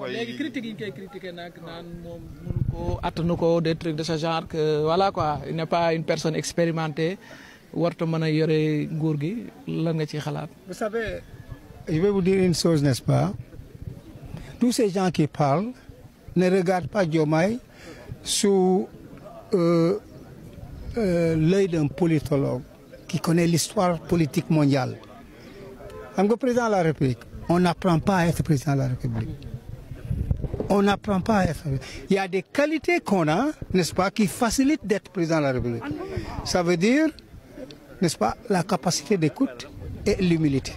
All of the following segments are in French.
Les critiques yi ñu koy critiquer nag naan moom mënu ko attanu ko des trucs de ce genre que voilà quoi il n'est pas une personne expérimentée warta mën a yore nguur gi lan nga ciy xalaat. Vous savez, je vais vous dire une chose, n'est-ce pas? Tous ces gens qui parlent ne regardent pas Diomaye sous l'œil d'un politologue qui connaît l'histoire politique mondiale. Comme président de la République, on n'apprend pas à être président de la République. On n'apprend pas à être. Il y a des qualités qu'on a, n'est-ce pas, qui facilitent d'être président de la République. Ça veut dire, n'est-ce pas, la capacité d'écoute et l'humilité.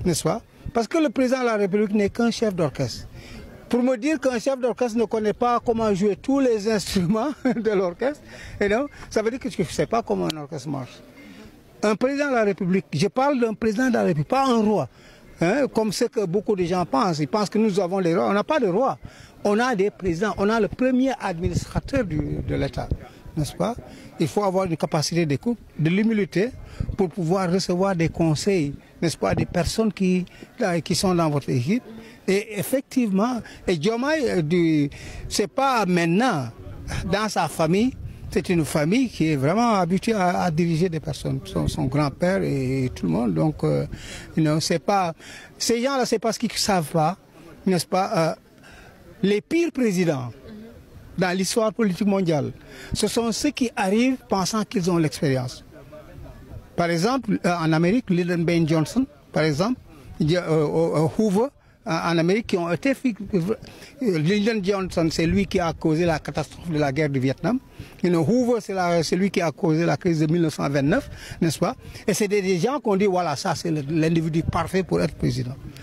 N'est-ce pas? Parce que le président de la République n'est qu'un chef d'orchestre. Pour me dire qu'un chef d'orchestre ne connaît pas comment jouer tous les instruments de l'orchestre, ça veut dire que je ne sais pas comment un orchestre marche. Un président de la République, je parle d'un président de la République, pas un roi. Hein, comme ce que beaucoup de gens pensent. Ils pensent que nous avons les rois. On n'a pas de roi. On a des présidents. On a le premier administrateur de l'État. N'est-ce pas? Il faut avoir une capacité d'écoute, de l'humilité pour pouvoir recevoir des conseils, n'est-ce pas, des personnes qui sont dans votre équipe. Et effectivement, et Diomaye, c'est pas maintenant, dans sa famille, c'est une famille qui est vraiment habituée à diriger des personnes, son grand-père et tout le monde. Donc, c'est pas, ces gens-là, c'est parce qu'ils ne savent pas, n'est-ce pas, les pires présidents dans l'histoire politique mondiale, ce sont ceux qui arrivent pensant qu'ils ont l'expérience. Par exemple, en Amérique, Lyndon B. Johnson, par exemple, Hoover, en Amérique, qui ont été... Lyndon Johnson, c'est lui qui a causé la catastrophe de la guerre du Vietnam. Hoover, c'est lui qui a causé la crise de 1929, n'est-ce pas? Et c'est des gens qu'on dit, voilà, ça c'est l'individu parfait pour être président.